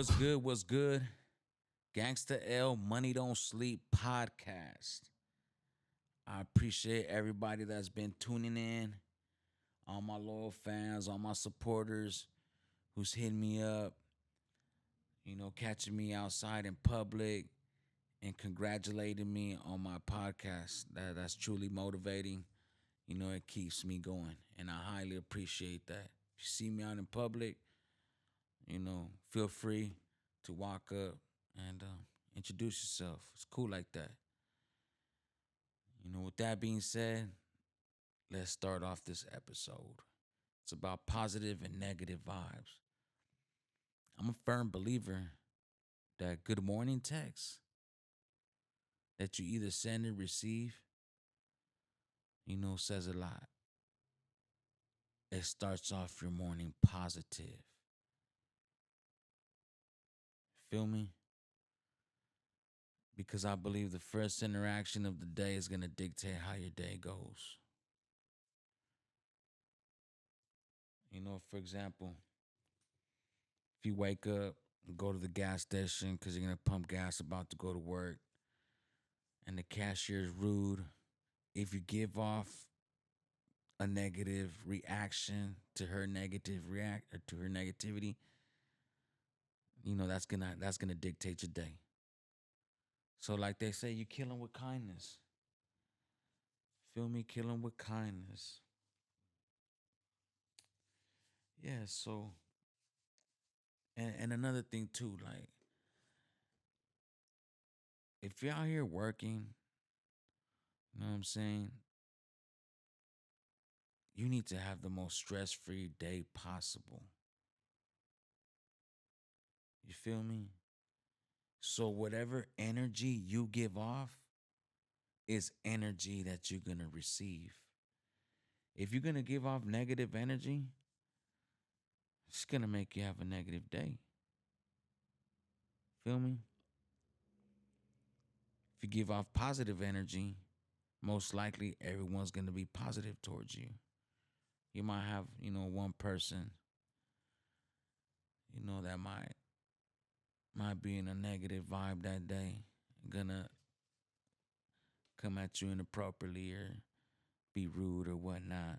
What's good? What's good? Gangsta L Money Don't Sleep podcast. I appreciate everybody that's been tuning in, all my loyal fans, all my supporters who's hitting me up, catching me outside in public and congratulating me on my podcast. That's truly motivating. It keeps me going, and I highly appreciate that. If you see me out in public, feel free to walk up and introduce yourself. It's cool like that. With that being said, let's start off this episode. It's about positive and negative vibes. I'm a firm believer that good morning text that you either send or receive, says a lot. It starts off your morning positive. Feel me? Because I believe the first interaction of the day is going to dictate how your day goes. For example, if you wake up and go to the gas station because you're going to pump gas about to go to work and the cashier is rude, if you give off a negative reaction to her negative react or to her negativity, that's gonna dictate your day. So like they say, you kill them with kindness. Feel me? Kill them with kindness. Yeah. So and another thing too, like if you're out here working, you know what I'm saying, you need to have the most stress-free day possible. You feel me? So whatever energy you give off is energy that you're gonna receive. If you're gonna give off negative energy, it's gonna make you have a negative day. Feel me? If you give off positive energy, most likely everyone's gonna be positive towards you. You might have, one person, that might be in a negative vibe that day, gonna come at you inappropriately or be rude or whatnot.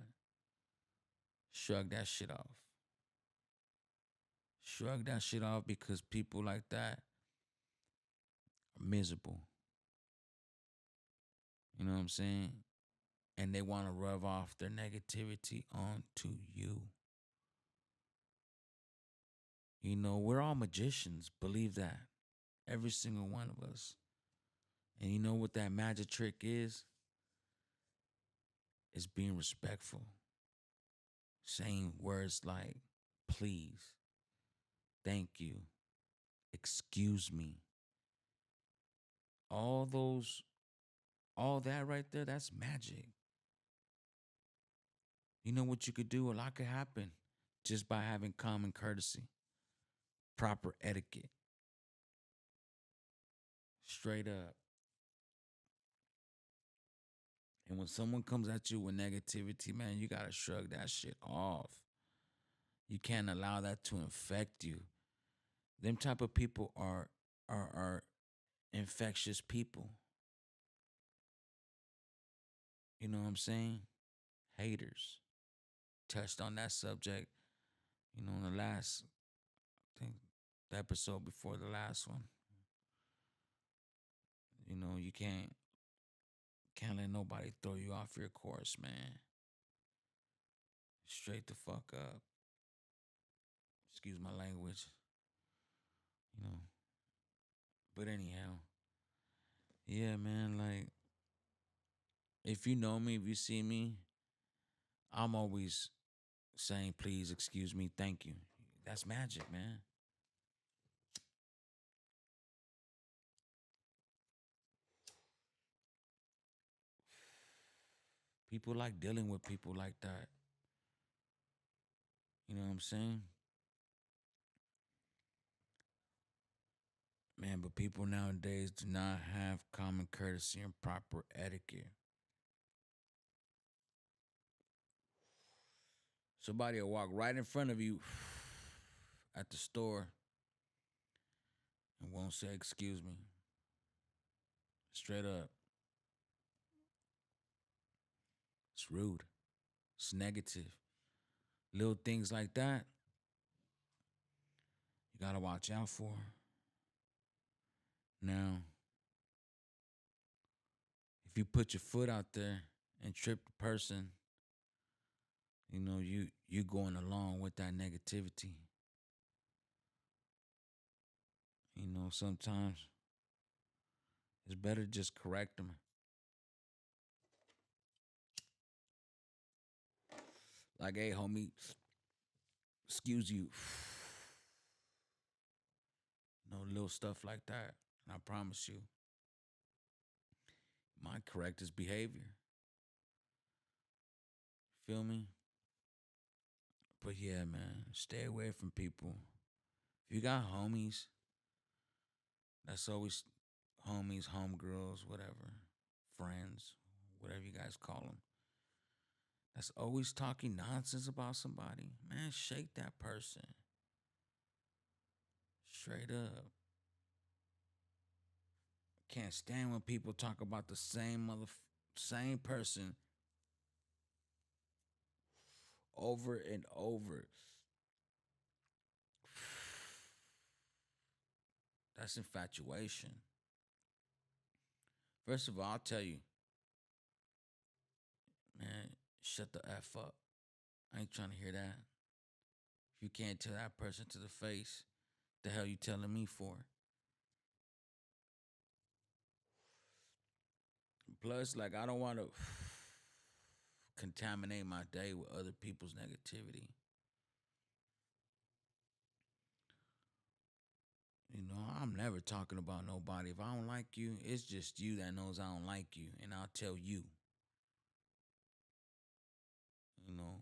Shrug that shit off. Shrug that shit off because people like that are miserable. You know what I'm saying? And they want to rub off their negativity onto you. We're all magicians. Believe that. Every single one of us. And you know what that magic trick is? It's being respectful. Saying words like, please, thank you, excuse me. All that right there, that's magic. You know what you could do? A lot could happen just by having common courtesy, proper etiquette. Straight up. And when someone comes at you with negativity, man, you gotta shrug that shit off. You can't allow that to infect you. Them type of people are infectious people. You know what I'm saying? Haters. Touched on that subject, in the last, I think, the episode before the last one. You can't let nobody throw you off your course, man. Straight the fuck up. Excuse my language. You know. But anyhow, yeah, man, like if you know me, if you see me, I'm always saying please, excuse me, thank you. That's magic, man. People like dealing with people like that. You know what I'm saying? Man, but people nowadays do not have common courtesy and proper etiquette. Somebody will walk right in front of you at the store and won't say excuse me. Straight up. It's rude. It's negative. Little things like that, you gotta watch out for. Now, if you put your foot out there and trip the person, you going along with that negativity. Sometimes it's better to just correct them. Like, hey, homie, excuse you. Little stuff like that. And I promise you, might correct his behavior. Feel me? But yeah, man, stay away from people. If you got homies, that's always homies, homegirls, whatever, friends, whatever you guys call them. That's always talking nonsense about somebody. Man, shake that person. Straight up. Can't stand when people talk about the same person over and over. That's infatuation. First of all, I'll tell you, man, shut the F up. I ain't trying to hear that. If you can't tell that person to the face, the hell you telling me for? Plus, like, I don't want to contaminate my day with other people's negativity. I'm never talking about nobody. If I don't like you, it's just you that knows I don't like you, and I'll tell you. You know.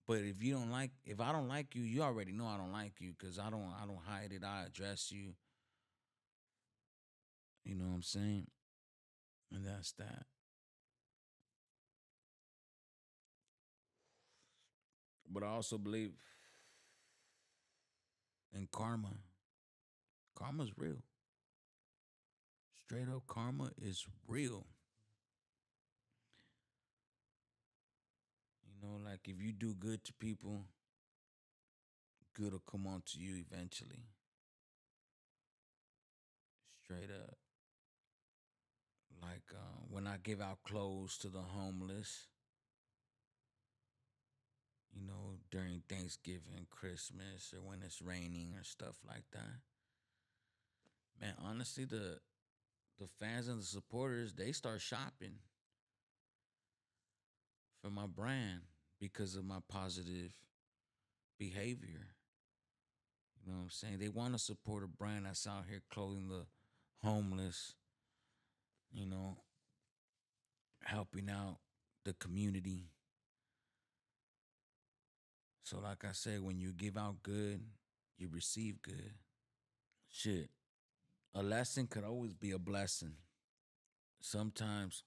But if I don't like you, you already know I don't like you because I don't hide it. I address you. You know what I'm saying? And that's that. But I also believe in karma. Karma's real. Straight up, karma is real. Like if you do good to people, good will come on to you eventually. Straight up. Like when I give out clothes to the homeless, during Thanksgiving, Christmas, or when it's raining or stuff like that. Man, honestly, the fans and the supporters, they start shopping for my brand because of my positive behavior. You know what I'm saying? They want to support a brand that's out here clothing the homeless, you know, helping out the community. So, like I said, when you give out good, you receive good. Shit. A lesson could always be a blessing. Sometimes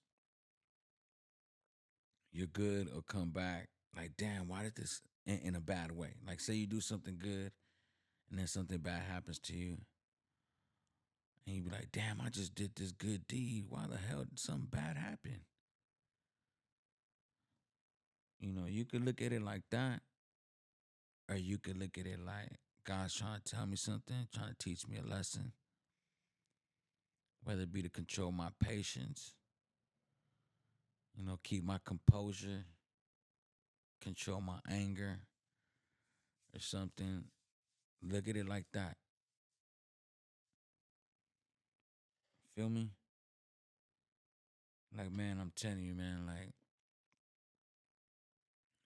your good will come back like, damn, why did this in a bad way? Like, say you do something good and then something bad happens to you. And you be like, damn, I just did this good deed. Why the hell did something bad happen? You could look at it like that, or you could look at it like God's trying to tell me something, trying to teach me a lesson, whether it be to control my patience, keep my composure, control my anger, or something. Look at it like that. Feel me? Like, man, I'm telling you, man, like,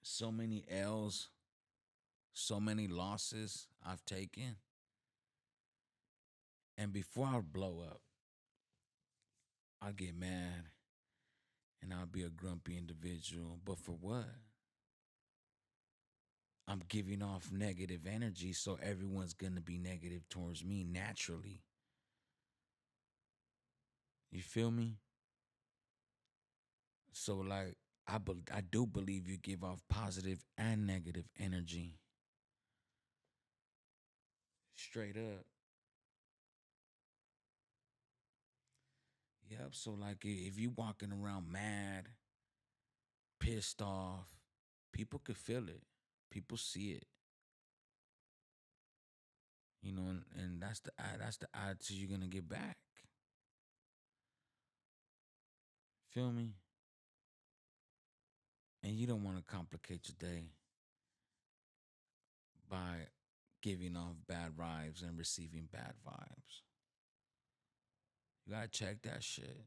so many L's, so many losses I've taken. And before I blow up, I'll get mad and I'll be a grumpy individual. But for what? I'm giving off negative energy, so everyone's going to be negative towards me naturally. You feel me? So, like, I do believe you give off positive and negative energy. Straight up. Yep. So like if you walking around mad, pissed off, people could feel it. People see it. And that's the attitude you're gonna get back. Feel me? And you don't want to complicate your day by giving off bad vibes and receiving bad vibes. You gotta check that shit.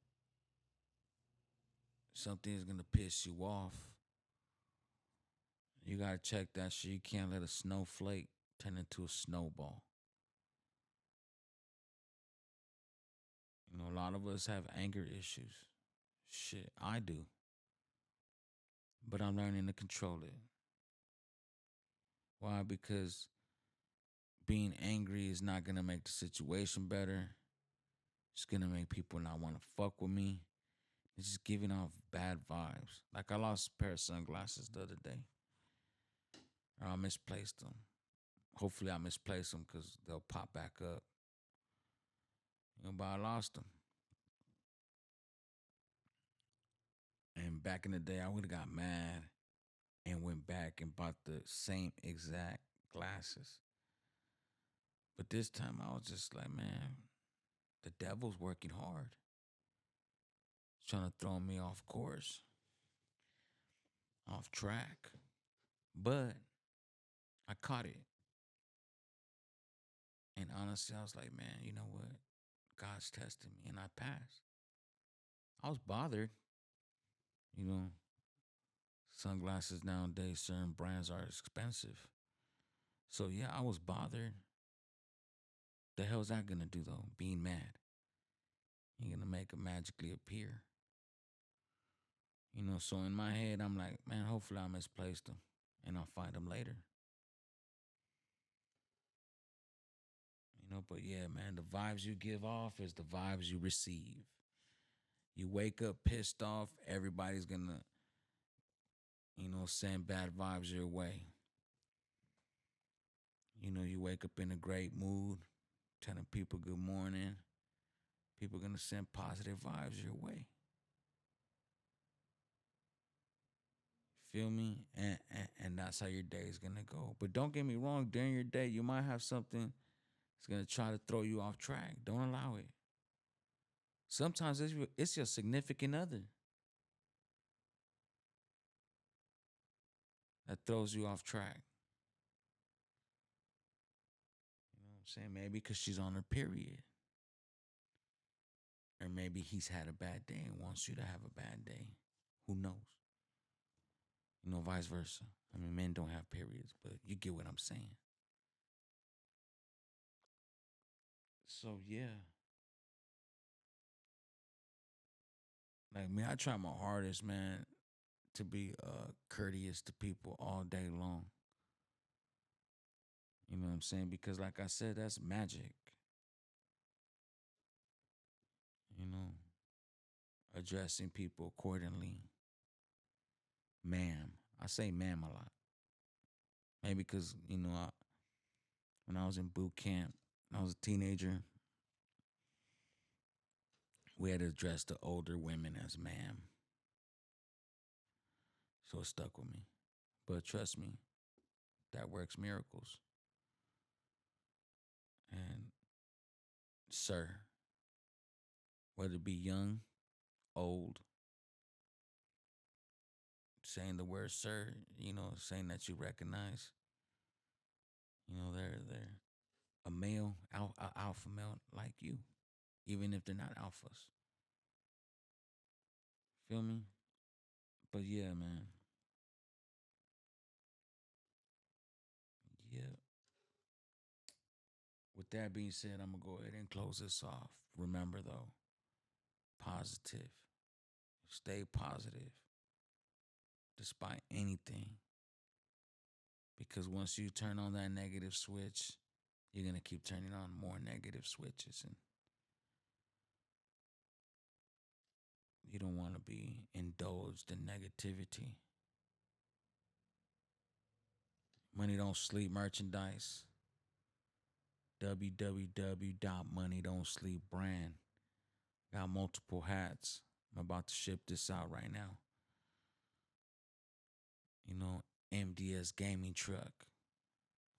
Something is gonna piss you off. You gotta check that shit. You can't let a snowflake turn into a snowball. A lot of us have anger issues. Shit, I do. But I'm learning to control it. Why? Because being angry is not gonna make the situation better. It's gonna make people not want to fuck with me. It's just giving off bad vibes. Like I lost a pair of sunglasses the other day. Or I misplaced them. Hopefully I misplaced them because they'll pop back up. But I lost them. And back in the day, I would have got mad and went back and bought the same exact glasses. But this time I was just like, man, the devil's working hard. He's trying to throw me off course, off track. But I caught it. And honestly, I was like, man, you know what? God's testing me. And I passed. I was bothered. You know, sunglasses nowadays, certain brands are expensive. So yeah, I was bothered. The hell's that gonna do though? Being mad. You're gonna make it magically appear. So in my head, I'm like, man, hopefully I misplaced them and I'll find them later. But yeah, man, the vibes you give off is the vibes you receive. You wake up pissed off, everybody's gonna, send bad vibes your way. You wake up in a great mood, telling people good morning. People gonna send positive vibes your way. Feel me? And that's how your day is gonna go. But don't get me wrong, during your day, you might have something that's gonna try to throw you off track. Don't allow it. Sometimes it's your significant other that throws you off track. You know what I'm saying? Maybe because she's on her period. Or maybe he's had a bad day and wants you to have a bad day. Who knows? Vice versa. I mean, men don't have periods, but you get what I'm saying. So, yeah. Like me, I try my hardest, man, to be courteous to people all day long. You know what I'm saying? Because, like I said, that's magic. You know, addressing people accordingly. Ma'am. I say ma'am a lot. Maybe because, when I was in boot camp, when I was a teenager, we had to address the older women as ma'am. So it stuck with me. But trust me, that works miracles. And sir, whether it be young, old, saying the word sir, saying that you recognize, they're a male, alpha male like you, even if they're not alphas. Feel me? But yeah, man. Yeah. With that being said, I'm gonna go ahead and close this off. Remember though, positive. Stay positive despite anything. Because once you turn on that negative switch, you're going to keep turning on more negative switches. And you don't want to be indulged in negativity. Money Don't Sleep merchandise. www.moneydon'tsleepbrand. Got got multiple hats. I'm about to ship this out right now. You know, MDS gaming truck.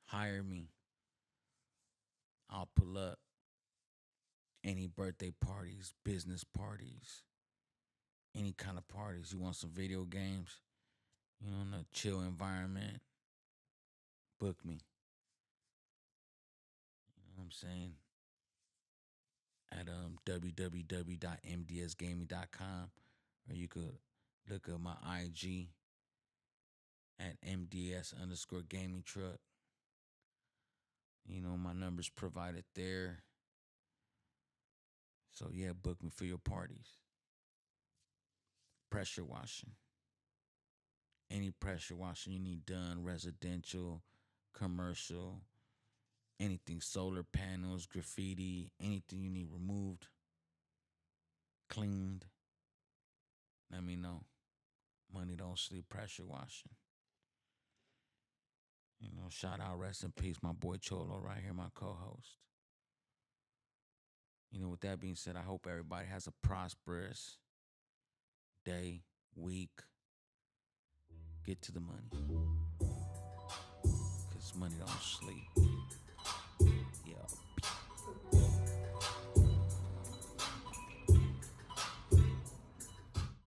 Hire me. I'll pull up. Any birthday parties, business parties, any kind of parties. You want some video games? You know, in a chill environment. Book me. You know what I'm saying? At www.mdsgaming.com, or you could look up my IG at MDS underscore gaming truck. You know, my number's provided there. So yeah, book me for your parties. Pressure washing. Any pressure washing you need done, residential, commercial, anything, solar panels, graffiti, anything you need removed, cleaned, let me know. Money don't sleep, pressure washing. You know, shout out, rest in peace, my boy Cholo right here, my co-host. You know, with that being said, I hope everybody has a prosperous day, week. Get to the money. Because money don't sleep.